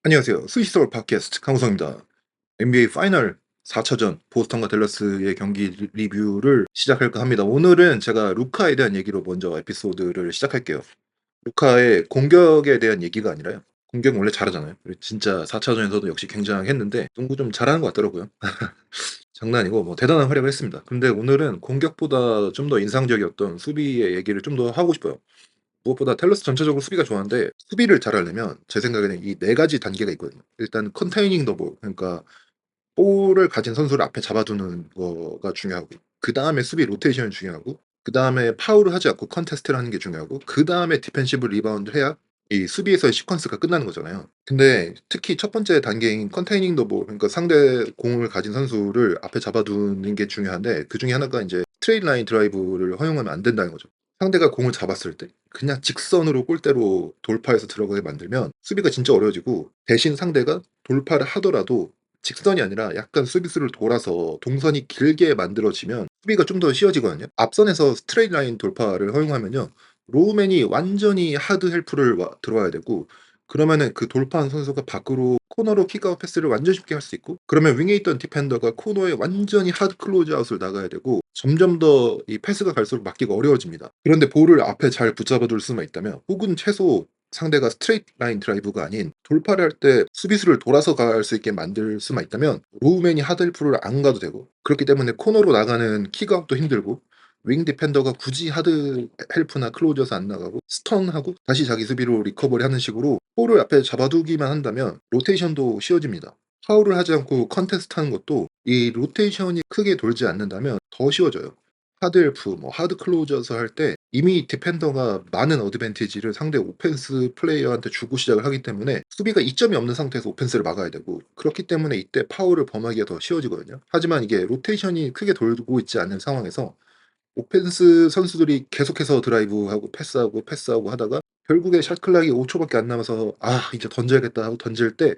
안녕하세요. 스위스볼 팟캐스트 강우성입니다. NBA 파이널 4차전 보스턴과 댈러스의 경기 리뷰를 시작할까 합니다. 오늘은 제가 루카에 대한 얘기로 먼저 에피소드를 시작할게요. 루카의 공격에 대한 얘기가 아니라요. 공격 원래 잘하잖아요. 그리고 진짜 4차전에서도 역시 굉장했는데 농구 좀 잘하는 것 같더라고요. 장난 아니고 뭐 대단한 활약을 했습니다. 근데 오늘은 공격보다 좀 더 인상적이었던 수비의 얘기를 좀 더 하고 싶어요. 무엇보다 텔러스 전체적으로 수비가 좋았는데 수비를 잘하려면 제 생각에는 이 네 가지 단계가 있거든요. 일단 컨테이닝 더 볼, 그러니까 볼을 가진 선수를 앞에 잡아두는 거가 중요하고, 그다음에 수비 로테이션이 중요하고, 그다음에 파울을 하지 않고 컨테스트를 하는 게 중요하고, 그다음에 디펜시브 리바운드를 해야 이 수비에서의 시퀀스가 끝나는 거잖아요. 근데 특히 첫 번째 단계인 컨테이닝 더 볼, 그러니까 상대 공을 가진 선수를 앞에 잡아두는 게 중요한데, 그중에 하나가 이제 스트레이트 라인 드라이브를 허용하면 안 된다는 거죠. 상대가 공을 잡았을 때 그냥 직선으로 골대로 돌파해서 들어가게 만들면 수비가 진짜 어려워지고, 대신 상대가 돌파를 하더라도 직선이 아니라 약간 수비수를 돌아서 동선이 길게 만들어지면 수비가 좀 더 쉬워지거든요. 앞선에서 스트레이트 라인 돌파를 허용하면요, 로우맨이 완전히 하드 헬프를 들어와야 되고, 그러면은 그 돌파한 선수가 밖으로 코너로 킥아웃 패스를 완전 쉽게 할 수 있고, 그러면 윙에 있던 디펜더가 코너에 완전히 하드 클로즈 아웃을 나가야 되고, 점점 더 이 패스가 갈수록 막기가 어려워집니다. 그런데 볼을 앞에 잘 붙잡아 둘 수만 있다면, 혹은 최소 상대가 스트레이트 라인 드라이브가 아닌 돌파를 할 때 수비수를 돌아서 갈 수 있게 만들 수만 있다면, 로우맨이 하드헬프를 안 가도 되고, 그렇기 때문에 코너로 나가는 킥아웃도 힘들고, 윙 디펜더가 굳이 하드 헬프나 클로저스 안 나가고 스턴하고 다시 자기 수비로 리커버리 하는 식으로 볼을 앞에 잡아두기만 한다면 로테이션도 쉬워집니다. 파울을 하지 않고 컨테스트 하는 것도 이 로테이션이 크게 돌지 않는다면 더 쉬워져요. 하드 헬프, 뭐 하드 클로저스 할 때 이미 디펜더가 많은 어드밴티지를 상대 오펜스 플레이어한테 주고 시작을 하기 때문에 수비가 이점이 없는 상태에서 오펜스를 막아야 되고, 그렇기 때문에 이때 파울을 범하기가 더 쉬워지거든요. 하지만 이게 로테이션이 크게 돌고 있지 않은 상황에서 오펜스 선수들이 계속해서 드라이브하고 패스하고 하다가 결국에 샷클락이 5초밖에 안 남아서 '아 이제 던져야겠다.' 하고 던질 때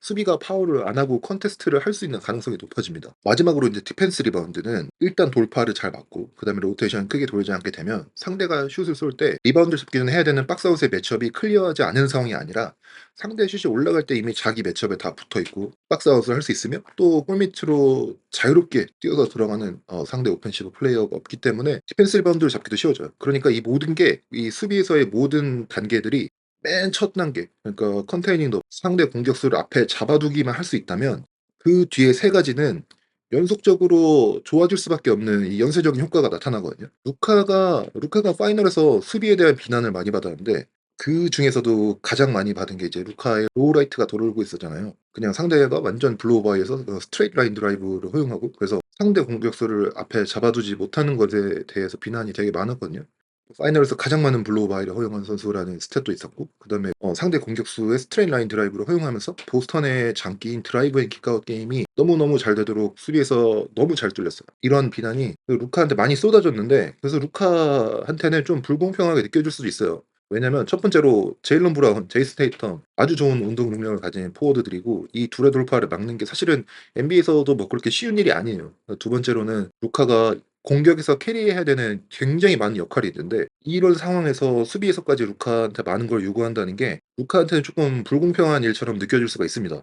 수비가 파울을 안 하고 컨테스트를 할 수 있는 가능성이 높아집니다. 마지막으로 인제 디펜스 리바운드는 일단 돌파를 잘 막고, 그다음에 로테이션 크게 돌지 않게 되면 상대가 슛을 쏠 때 리바운드를 잡기 전에 해야 되는 박스아웃의 매치업이 클리어하지 않은 상황이 아니라, 상대 슛이 올라갈 때 이미 자기 매치업에 다 붙어 있고 박스아웃을 할 수 있으며, 또 골밑으로 자유롭게 뛰어서 들어가는 상대 오펜시브 플레이어가 없기 때문에 디펜스 리바운드를 잡기도 쉬워져요. 그러니까 이 모든 게, 이 수비에서의 모든 단계들이 맨 첫 단계, 그러니까 컨테이닝도 상대 공격수를 앞에 잡아두기만 할 수 있다면, 그 뒤에 세 가지는 연속적으로 좋아질 수밖에 없는 이 연쇄적인 효과가 나타나거든요. 루카가 파이널에서 수비에 대한 비난을 많이 받았는데, 그중에서도 가장 많이 받은 게 이제 루카의 로우 라이트가 돌고 있었잖아요. 그냥 상대가 완전 블로우바이에서 스트레이트 라인 드라이브를 허용하고, 그래서 상대 공격수를 앞에 잡아두지 못하는 것에 대해서 비난이 되게 많았거든요. 파이널에서 가장 많은 블로우 바이를 허용한 선수라는 스탯도 있었고, 그다음에 상대 공격수의 스트레이트 라인 드라이브를 허용하면서 보스턴의 장기인 드라이브 앤 킥아웃 게임이 너무너무 잘 되도록 수비에서 너무 잘 뚫렸어요. 이런 비난이 루카한테 많이 쏟아졌는데, 그래서 루카한테는 좀 불공평하게 느껴질 수도 있어요. 왜냐면 첫 번째로 제일런 브라운, 제이슨 테이텀, 아주 좋은 운동 능력을 가진 포워드들이고, 이 둘의 돌파를 막는 게 사실은 NBA에서도 뭐 그렇게 쉬운 일이 아니에요. 두 번째로는 루카가 공격에서 캐리해야 되는 굉장히 많은 역할이 있는데, 이런 상황에서 수비에서까지 루카한테 많은 걸 요구한다는 게 루카한테는 조금 불공평한 일처럼 느껴질 수가 있습니다.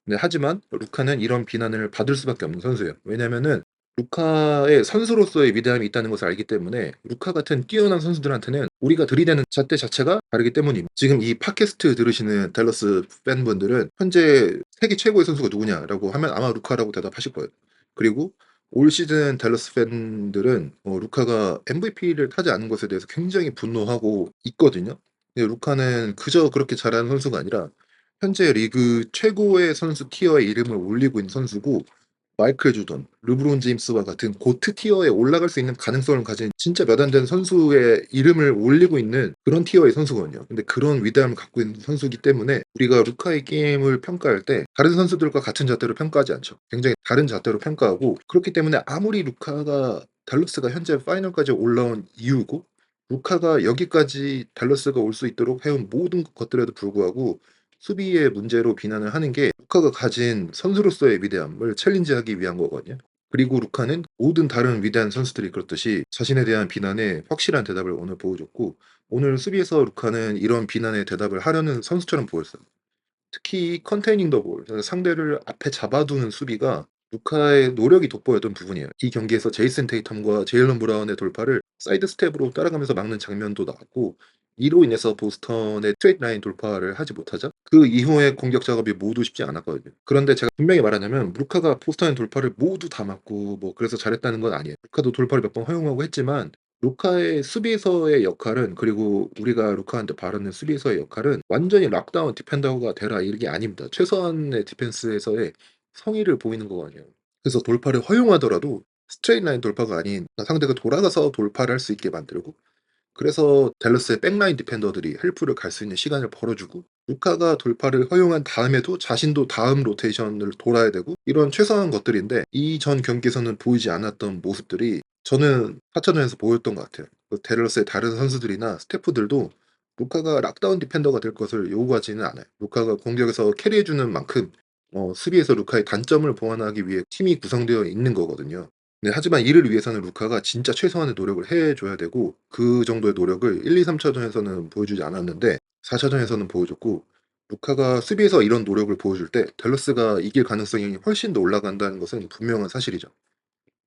네, 하지만 루카는 이런 비난을 받을 수밖에 없는 선수예요. 왜냐면은 루카의 선수로서의 위대함이 있다는 것을 알기 때문에, 루카 같은 뛰어난 선수들한테는 우리가 들이대는 잣대 자체가 다르기 때문입니다. 지금 이 팟캐스트 들으시는 댈러스 팬분들은 현재 세계 최고의 선수가 누구냐라고 하면 아마 루카라고 대답하실 거예요. 그리고 올 시즌 댈러스 팬들은 루카가 MVP를 타지 않은 것에 대해서 굉장히 분노하고 있거든요. 근데 루카는 그저 그렇게 잘하는 선수가 아니라 현재 리그 최고의 선수 티어에 이름을 올리고 있는 선수고, 마이클 조던, 르브론 제임스와 같은 고트 티어에 올라갈 수 있는 가능성을 가진 진짜 몇 안 되는 선수의 이름을 올리고 있는 그런 티어의 선수거든요. 근데 그런 위대함을 갖고 있는 선수이기 때문에 우리가 루카의 게임을 평가할 때 다른 선수들과 같은 잣대로 평가하지 않죠. 굉장히 다른 잣대로 평가하고, 그렇기 때문에 아무리 루카가 댈러스가 현재 파이널까지 올라온 이유고, 루카가 여기까지 댈러스가 올 수 있도록 해온 모든 것들에도 불구하고 수비의 문제로 비난을 하는 게 루카가 가진 선수로서의 위대함을 챌린지하기 위한 거거든요. 그리고 루카는 모든 다른 위대한 선수들이 그렇듯이 자신에 대한 비난에 확실한 대답을 오늘 보여줬고, 오늘 수비에서 루카는 이런 비난에 대답을 하려는 선수처럼 보였어요. 특히 컨테이닝 더 볼, 상대를 앞에 잡아두는 수비가 루카의 노력이 돋보였던 부분이에요. 이 경기에서 제이슨 테이텀과 제일런 브라운의 돌파를 사이드 스텝으로 따라가면서 막는 장면도 나왔고, 이로 인해서 보스턴의 스트레이트 라인 돌파를 하지 못하자 그 이후의 공격 작업이 모두 쉽지 않았거든요. 그런데 제가 분명히 말하자면 루카가 보스턴의 돌파를 모두 다 막고 뭐 그래서 잘했다는 건 아니에요. 루카도 돌파를 몇 번 허용하고 했지만 루카의 수비에서의 역할은, 그리고 우리가 루카한테 바라는 수비에서의 역할은 완전히 락다운 디펜더가 되라 이게 아닙니다. 최소한의 디펜스에서의 성의를 보이는 거거든요. 그래서 돌파를 허용하더라도 스트레이트 라인 돌파가 아닌 상대가 돌아가서 돌파를 할 수 있게 만들고, 그래서 댈러스의 백라인 디펜더들이 헬프를 갈 수 있는 시간을 벌어주고, 루카가 돌파를 허용한 다음에도 자신도 다음 로테이션을 돌아야 되고, 이런 최소한 것들인데 이전 경기에서는 보이지 않았던 모습들이 저는 4차전에서 보였던 것 같아요. 댈러스의 다른 선수들이나 스태프들도 루카가 락다운 디펜더가 될 것을 요구하지는 않아요. 루카가 공격에서 캐리해주는 만큼 수비에서 루카의 단점을 보완하기 위해 팀이 구성되어 있는 거거든요. 네, 하지만 이를 위해서는 루카가 진짜 최소한의 노력을 해줘야 되고, 그 정도의 노력을 1, 2, 3차전에서는 보여주지 않았는데 4차전에서는 보여줬고, 루카가 수비에서 이런 노력을 보여줄 때 댈러스가 이길 가능성이 훨씬 더 올라간다는 것은 분명한 사실이죠.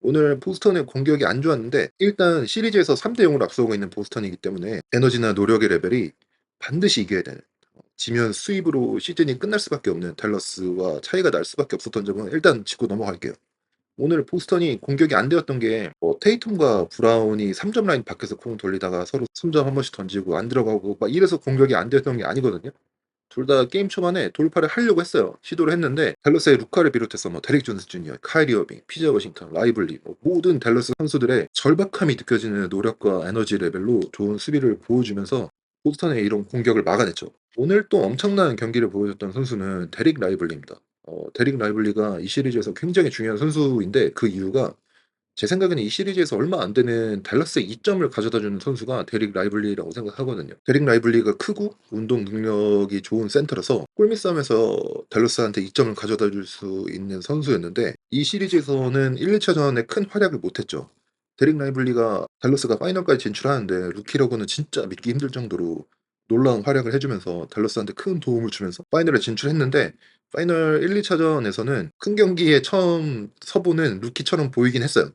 오늘 보스턴의 공격이 안 좋았는데 일단 시리즈에서 3대 0으로 앞서고 있는 보스턴이기 때문에 에너지나 노력의 레벨이 반드시 이겨야 되는, 지면 수입으로 시즌이 끝날 수밖에 없는 댈러스와 차이가 날 수밖에 없었던 점은 일단 짚고 넘어갈게요. 오늘 보스턴이 공격이 안 되었던 게 테이텀과 브라운이 3점 라인 밖에서 공 돌리다가 서로 3점 한 번씩 던지고 안 들어가고 막 이래서 공격이 안 되었던 게 아니거든요. 둘 다 게임 초반에 돌파를 하려고 했어요. 시도를 했는데 댈러스의 루카를 비롯해서 뭐 데릭 존스 주니어, 카이리 어빙, 피자 워싱턴, 라이블리, 모든 댈러스 선수들의 절박함이 느껴지는 노력과 에너지 레벨로 좋은 수비를 보여주면서 보스턴의 이런 공격을 막아냈죠. 오늘 또 엄청난 경기를 보여줬던 선수는 데릭 라이블리입니다. 데릭 라이블리가 이 시리즈에서 굉장히 중요한 선수인데, 그 이유가 제 생각에는 이 시리즈에서 얼마 안 되는 댈러스에 이점을 가져다주는 선수가 데릭 라이블리라고 생각하거든요. 데릭 라이블리가 크고 운동 능력이 좋은 센터라서 골밑 싸움에서 댈러스한테 이점을 가져다줄 수 있는 선수였는데 이 시리즈에서는 1, 2차전에 큰 활약을 못했죠. 데릭 라이블리가 댈러스가 파이널까지 진출하는데 루키라고는 진짜 믿기 힘들 정도로 놀라운 활약을 해주면서 댈러스한테 큰 도움을 주면서 파이널에 진출했는데, 파이널 1, 2차전에서는 큰 경기에 처음 서보는 루키처럼 보이긴 했어요.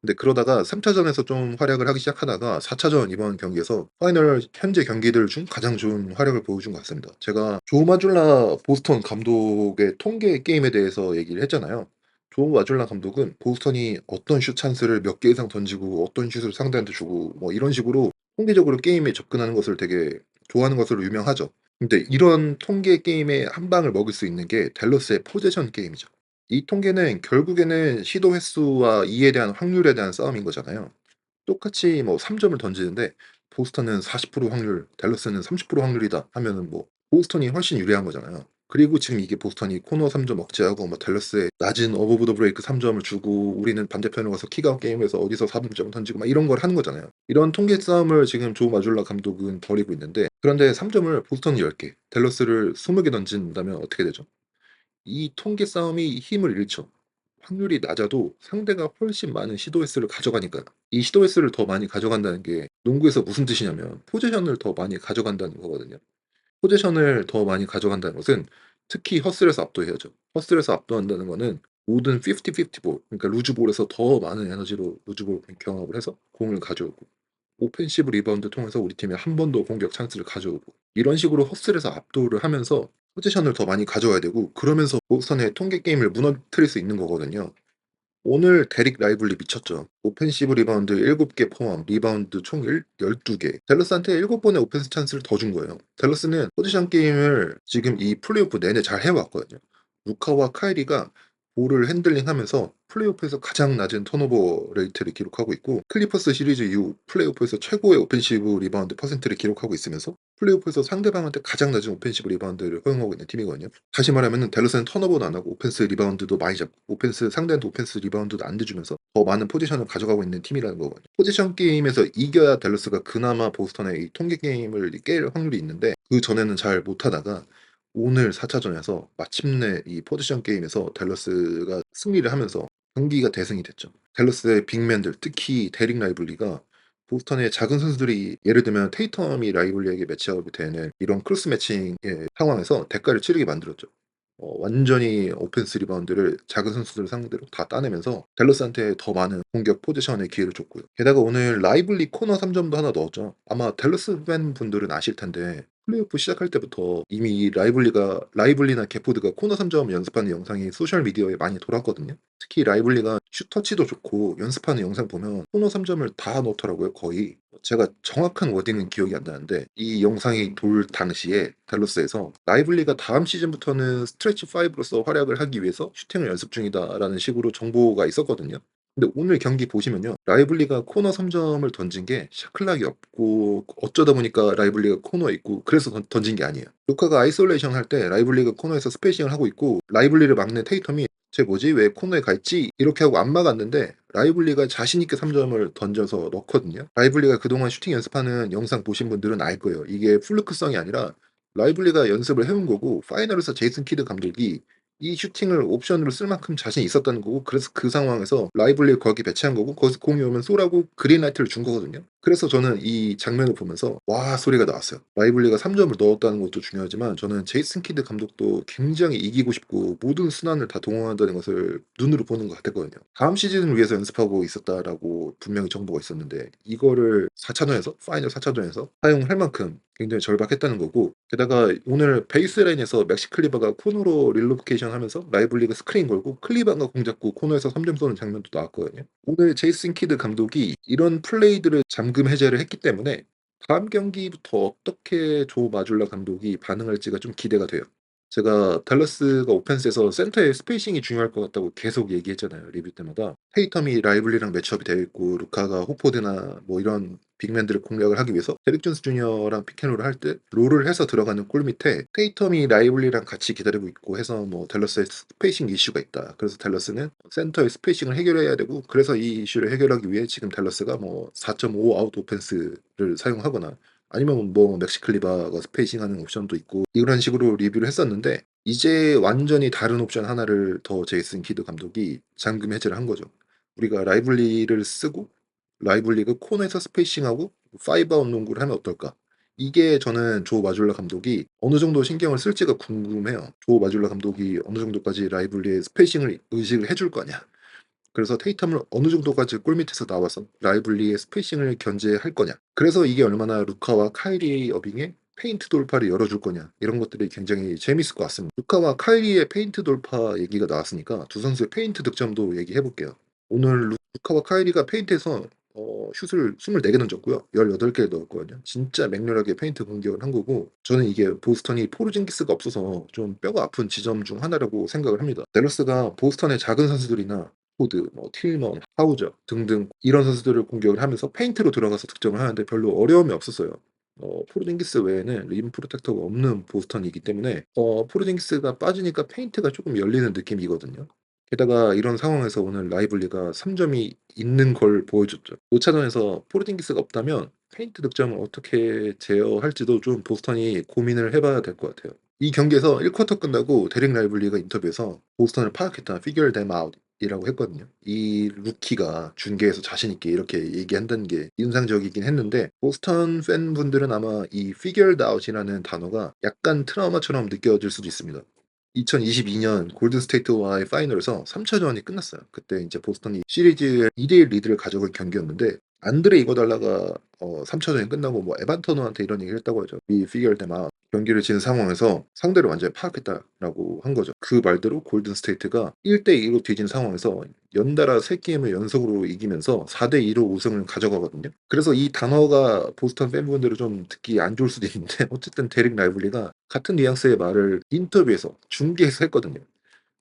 근데 그러다가 3차전에서 좀 활약을 하기 시작하다가 4차전 이번 경기에서 파이널 현재 경기들 중 가장 좋은 활약을 보여준 것 같습니다. 제가 조 마줄라 보스턴 감독의 통계 게임에 대해서 얘기를 했잖아요. 조 마줄라 감독은 보스턴이 어떤 슛 찬스를 몇 개 이상 던지고 어떤 슛을 상대한테 주고 뭐 이런 식으로 통계적으로 게임에 접근하는 것을 되게 좋아하는 것으로 유명하죠. 근데 이런 통계 게임의 한 방을 먹을 수 있는 게 댈러스의 포제션 게임이죠. 이 통계는 결국에는 시도 횟수와 이에 대한 확률에 대한 싸움인 거잖아요. 똑같이 뭐 3 점을 던지는데 보스턴은 40% 확률, 댈러스는 30% 확률이다 하면은 뭐 보스턴이 훨씬 유리한 거잖아요. 그리고 지금 이게 보스턴이 코너 3점 억제하고 뭐 댈러스에 낮은 어버브 더 브레이크 3 점을 주고 우리는 반대편으로 가서 킥아웃 게임에서 어디서 3점 던지고 막 이런 걸 하는 거잖아요. 이런 통계 싸움을 지금 조 마줄라 감독은 벌이고 있는데, 그런데 3 점을 보스턴이 10 개, 댈러스를 20개 던진다면 어떻게 되죠? 이 통계 싸움이 힘을 잃죠. 확률이 낮아도 상대가 훨씬 많은 시도 횟수를 가져가니까. 이 시도 횟수를 더 많이 가져간다는 게 농구에서 무슨 뜻이냐면 포지션을 더 많이 가져간다는 거거든요. 포지션을 더 많이 가져간다는 것은 특히 허슬에서 압도해야죠. 허슬에서 압도한다는 거는 모든 50-50 볼, 그러니까 루즈볼에서 더 많은 에너지로 루즈볼 경합을 해서 공을 가져오고, 오펜시브 리바운드 통해서 우리 팀이 한 번 더 공격 찬스를 가져오고, 이런 식으로 허슬에서 압도를 하면서 포지션을 더 많이 가져와야 되고, 그러면서 보스턴의 통계 게임을 무너뜨릴 수 있는 거거든요. 오늘 데릭 라이블리 미쳤죠. 오펜시브 리바운드 7개 포함 리바운드 총 12개. 댈러스한테 7번의 오펜스 찬스를 더 준 거예요. 댈러스는 포지션 게임을 지금 이 플레이오프 내내 잘 해왔거든요. 루카와 카이리가 볼을 핸들링하면서 플레이오프에서 가장 낮은 턴오버 레이트를 기록하고 있고, 클리퍼스 시리즈 이후 플레이오프에서 최고의 오펜시브 리바운드 퍼센트를 기록하고 있으면서 플레이오프에서 상대방한테 가장 낮은 오펜시브 리바운드를 허용하고 있는 팀이거든요. 다시 말하면 댈러스는 턴오버도 안 하고 오펜스 리바운드도 많이 잡고, 상대한테 오펜스 리바운드도 안 대주면서 더 많은 포지션을 가져가고 있는 팀이라는 거거든요. 포지션 게임에서 이겨야 댈러스가 그나마 보스턴의 이 통계 게임을 깰 확률이 있는데, 그 전에는 잘 못하다가 오늘 4차전에서 마침내 이 포지션 게임에서 댈러스가 승리를 하면서 경기가 대승이 됐죠. 댈러스의 빅맨들, 특히 데릭 라이블리가 보스턴의 작은 선수들이 예를 들면 테이텀이 라이블리에게 매치업이 되는 이런 크로스 매칭의 상황에서 대가를 치르게 만들었죠. 완전히 오펜스 리바운드를 작은 선수들 상대로 다 따내면서 댈러스한테 더 많은 공격 포지션의 기회를 줬고요. 게다가 오늘 라이블리 코너 3점도 하나 넣었죠. 아마 댈러스 팬분들은 아실 텐데 플레이오프 시작할 때부터 이미 라이블리나 게포드가 코너 3점 연습하는 영상이 소셜 미디어에 많이 돌았거든요. 특히 라이블리가 슛 터치도 좋고 연습하는 영상 보면 코너 3점을 다 넣더라고요, 거의. 제가 정확한 워딩은 기억이 안 나는데 이 영상이 돌 당시에 댈러스에서 라이블리가 다음 시즌부터는 스트레치 5로서 활약을 하기 위해서 슈팅을 연습 중이다라는 식으로 정보가 있었거든요. 근데 오늘 경기 보시면요. 라이블리가 코너 3점을 던진 게 샤클락이 없고 어쩌다 보니까 라이블리가 코너에 있고 그래서 던진 게 아니에요. 루카가 아이솔레이션 할 때 라이블리가 코너에서 스페이싱을 하고 있고 라이블리를 막는 테이텀이 쟤 뭐지? 왜 코너에 가 있지? 이렇게 하고 안 막았는데 라이블리가 자신 있게 3점을 던져서 넣거든요. 라이블리가 그동안 슈팅 연습하는 영상 보신 분들은 알 거예요. 이게 플루크성이 아니라 라이블리가 연습을 해온 거고 파이널에서 제이슨 키드 감독이 이 슈팅을 옵션으로 쓸 만큼 자신이 있었다는 거고 그래서 그 상황에서 라이블리를 거기 배치한 거고 거기서 공이 오면 쏘라고 그린라이트를 준 거거든요. 그래서 저는 이 장면을 보면서 와 소리가 나왔어요. 라이블리가 3점을 넣었다는 것도 중요하지만 저는 제이슨 키드 감독도 굉장히 이기고 싶고 모든 순환을 다 동원한다는 것을 눈으로 보는 것 같았거든요. 다음 시즌을 위해서 연습하고 있었다라고 분명히 정보가 있었는데 이거를 4차전에서 파이널 4차전에서 사용할 만큼 굉장히 절박했다는 거고 게다가 오늘 베이스라인에서 맥시 클리버가 코너로 릴로케이션 하면서 라이블리가 스크린 걸고 클리버가 공 잡고 코너에서 3점 쏘는 장면도 나왔거든요. 오늘 제이슨 키드 감독이 이런 플레이들을 잠금 해제를 했기 때문에 다음 경기부터 어떻게 조 마줄라 감독이 반응할지가 좀 기대가 돼요. 제가 달라스가 오펜스에서 센터의 스페이싱이 중요할 것 같다고 계속 얘기했잖아요, 리뷰 때마다. 테이텀이 라이블리랑 매치업이 되어 있고 루카가 호포드나 뭐 이런 빅맨들을 공략을 하기 위해서 데릭 존스 주니어랑 피켄롤을 할 때 롤을 해서 들어가는 골 밑에 테이텀이 라이블리랑 같이 기다리고 있고 해서 뭐 댈러스의 스페이싱 이슈가 있다. 그래서 댈러스는 센터의 스페이싱을 해결해야 되고 그래서 이 이슈를 해결하기 위해 지금 댈러스가 뭐 4.5 아웃 오펜스를 사용하거나 아니면 뭐 맥시 클리바가 스페이싱하는 옵션도 있고 이런 식으로 리뷰를 했었는데 이제 완전히 다른 옵션 하나를 더 제이슨 키드 감독이 잠금 해제를 한 거죠. 우리가 라이블리를 쓰고 라이블리가 코너에서 스페이싱하고 5아웃 농구를 하면 어떨까? 이게 저는 조 마줄라 감독이 어느 정도 신경을 쓸지가 궁금해요. 조 마줄라 감독이 어느 정도까지 라이블리의 스페이싱을 의식을 해줄 거냐? 그래서 테이텀을 어느 정도까지 골밑에서 나와서 라이블리의 스페이싱을 견제할 거냐. 그래서 이게 얼마나 루카와 카이리 어빙의 페인트 돌파를 열어줄 거냐. 이런 것들이 굉장히 재밌을 것 같습니다. 루카와 카이리의 페인트 돌파 얘기가 나왔으니까 두 선수의 페인트 득점도 얘기해 볼게요. 오늘 루카와 카이리가 페인트에서 슛을 24개 던졌고요. 18개 넣었거든요. 진짜 맹렬하게 페인트 공격을 한 거고 저는 이게 보스턴이 포르징기스가 없어서 좀 뼈가 아픈 지점 중 하나라고 생각을 합니다. 댈러스가 보스턴의 작은 선수들이나 포드, 뭐 틸먼, 하우저 등등 이런 선수들을 공격을 하면서 페인트로 들어가서 득점을 하는데 별로 어려움이 없었어요. 포르징기스 외에는 림 프로텍터가 없는 보스턴이기 때문에 포르징기스가 빠지니까 페인트가 조금 열리는 느낌이거든요. 게다가 이런 상황에서 오늘 라이블리가 3점이 있는 걸 보여줬죠. 5차전에서 포르징기스가 없다면 페인트 득점을 어떻게 제어할지도 좀 보스턴이 고민을 해봐야 될 것 같아요. 이 경기에서 1쿼터 끝나고 데릭 라이블리가 인터뷰에서 보스턴을 파악했다, figure them out 이라고 했거든요. 이 루키가 중계에서 자신 있게 이렇게 얘기한다는 게 인상적이긴 했는데 보스턴 팬분들은 아마 이 figured out이라는 단어가 약간 트라우마처럼 느껴질 수도 있습니다. 2022년 골든 스테이트와의 파이널에서 3차전이 끝났어요. 그때 이제 보스턴이 시리즈의 2대1 리드를 가져갈 경기였는데 안드레 이거달라가 3차전이 끝나고 뭐 에반 터너한테 이런 얘기를 했다고 하죠. We figured them out. 경기를 진 상황에서 상대를 완전히 파악했다라고 한 거죠. 그 말대로 골든 스테이트가 1대2로 뒤진 상황에서 연달아 3게임을 연속으로 이기면서 4대2로 우승을 가져가거든요. 그래서 이 단어가 보스턴 팬분들은 좀 듣기 안 좋을 수도 있는데 어쨌든 데릭 라이블리가 같은 뉘앙스의 말을 인터뷰에서 중계에서 했거든요.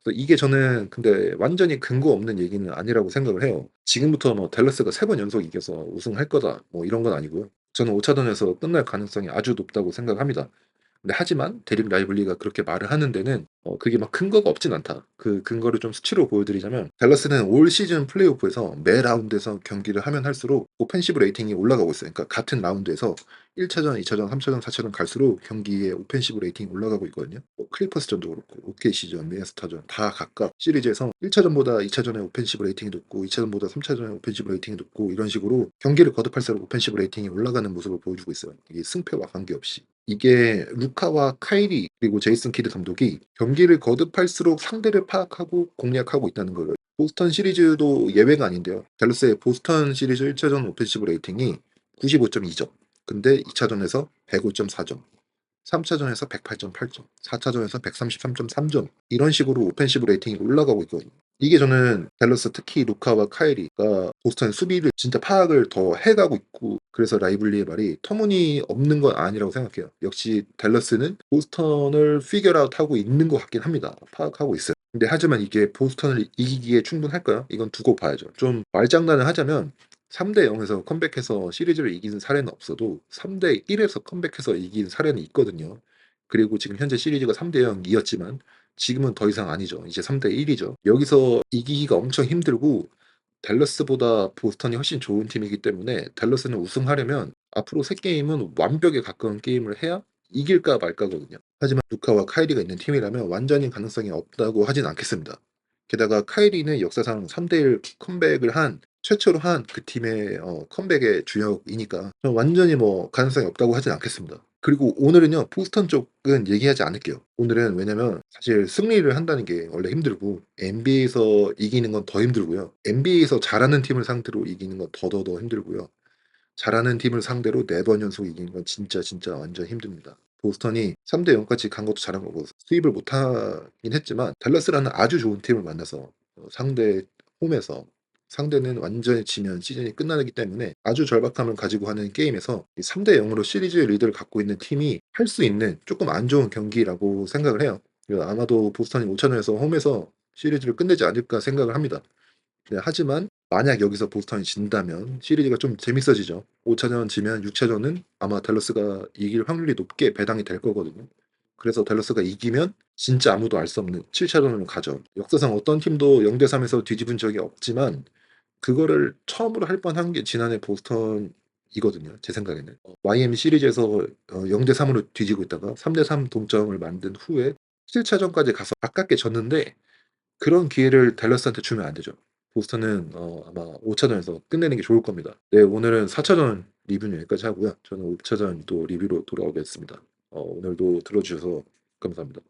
그래서 이게 저는 근데 완전히 근거 없는 얘기는 아니라고 생각을 해요. 지금부터 뭐 댈러스가 3번 연속 이겨서 우승할 거다 뭐 이런 건 아니고요. 저는 5차전에서 끝날 가능성이 아주 높다고 생각합니다. 근데 하지만 데릭 라이블리가 그렇게 말을 하는 데는 그게 막 근거가 없진 않다. 그 근거를 좀 수치로 보여드리자면 댈러스는 올 시즌 플레이오프에서 매 라운드에서 경기를 하면 할수록 오펜시브 레이팅이 올라가고 있어요. 그러니까 같은 라운드에서 1차전, 2차전, 3차전, 4차전 갈수록 경기의 오펜시브 레이팅이 올라가고 있거든요. 클리퍼스전도 그렇고 OKC전, 미네소타전 다 각각 시리즈에서 1차전보다 2차전의 오펜시브 레이팅이 높고 2차전보다 3차전의 오펜시브 레이팅이 높고 이런 식으로 경기를 거듭할수록 오펜시브 레이팅이 올라가는 모습을 보여주고 있어요. 이게 승패와 관계없이. 이게 루카와 카이리 그리고 제이슨 키드 감독이 경기를 거듭할수록 상대를 파악하고 공략하고 있다는 거예요. 보스턴 시리즈도 예외가 아닌데요. 댈러스의 보스턴 시리즈 1차전 오펜시브 레이팅이 95.2점. 근데 2차전에서 105.4점. 3차전에서 108.8점, 4차전에서 133.3점 이런 식으로 오펜시브 레이팅이 올라가고 있거든요. 이게 저는 댈러스 특히 루카와 카이리가 보스턴 수비를 진짜 파악을 더 해가고 있고 그래서 라이블리의 말이 터무니없는 건 아니라고 생각해요. 역시 댈러스는 보스턴을 피겨아웃하고 있는 것 같긴 합니다. 파악하고 있어요. 근데 하지만 이게 보스턴을 이기기에 충분할까요? 이건 두고 봐야죠. 좀 말장난을 하자면 3대 0에서 컴백해서 시리즈를 이기는 사례는 없어도 3대 1에서 컴백해서 이긴 사례는 있거든요. 그리고 지금 현재 시리즈가 3대 0이었지만 지금은 더 이상 아니죠. 이제 3대 1이죠. 여기서 이기기가 엄청 힘들고 댈러스보다 보스턴이 훨씬 좋은 팀이기 때문에 댈러스는 우승하려면 앞으로 3게임은 완벽에 가까운 게임을 해야 이길까 말까거든요. 하지만 루카와 카이리가 있는 팀이라면 완전히 가능성이 없다고 하진 않겠습니다. 게다가 카이리는 역사상 3대1 컴백을 한 최초로 한 그 팀의 컴백의 주역이니까 저는 완전히 뭐 가능성이 없다고 하진 않겠습니다. 그리고 오늘은요 보스턴 쪽은 얘기하지 않을게요. 오늘은 왜냐면 사실 승리를 한다는 게 원래 힘들고 NBA에서 이기는 건 더 힘들고요. NBA에서 잘하는 팀을 상대로 이기는 건 더더더 힘들고요. 잘하는 팀을 상대로 4번 연속 이기는 건 진짜 진짜 완전 힘듭니다. 보스턴이 3대 0까지 간 것도 잘한 거고 수입을 못하긴 했지만 댈러스라는 아주 좋은 팀을 만나서 상대 홈에서 상대는 완전히 지면 시즌이 끝나기 때문에 아주 절박함을 가지고 하는 게임에서 3대 0으로 시리즈 리드를 갖고 있는 팀이 할 수 있는 조금 안 좋은 경기라고 생각을 해요. 아마도 보스턴이 5차전에서 홈에서 시리즈를 끝내지 않을까 생각을 합니다. 네, 하지만 만약 여기서 보스턴이 진다면 시리즈가 좀 재밌어지죠. 5차전 지면 6차전은 아마 댈러스가 이길 확률이 높게 배당이 될 거거든요. 그래서 댈러스가 이기면 진짜 아무도 알 수 없는 7차전으로 가죠. 역사상 어떤 팀도 0대 3에서 뒤집은 적이 없지만 그거를 처음으로 할 뻔한 게 지난해 보스턴이거든요. 제 생각에는. 마이애미 시리즈에서 0대 3으로 뒤지고 있다가 3대 3 동점을 만든 후에 7차전까지 가서 가깝게 졌는데 그런 기회를 댈러스한테 주면 안 되죠. 보스턴은 아마 5차전에서 끝내는 게 좋을 겁니다. 네, 오늘은 4차전 리뷰는 여기까지 하고요. 저는 5차전 또 리뷰로 돌아오겠습니다. 오늘도 들어주셔서 감사합니다.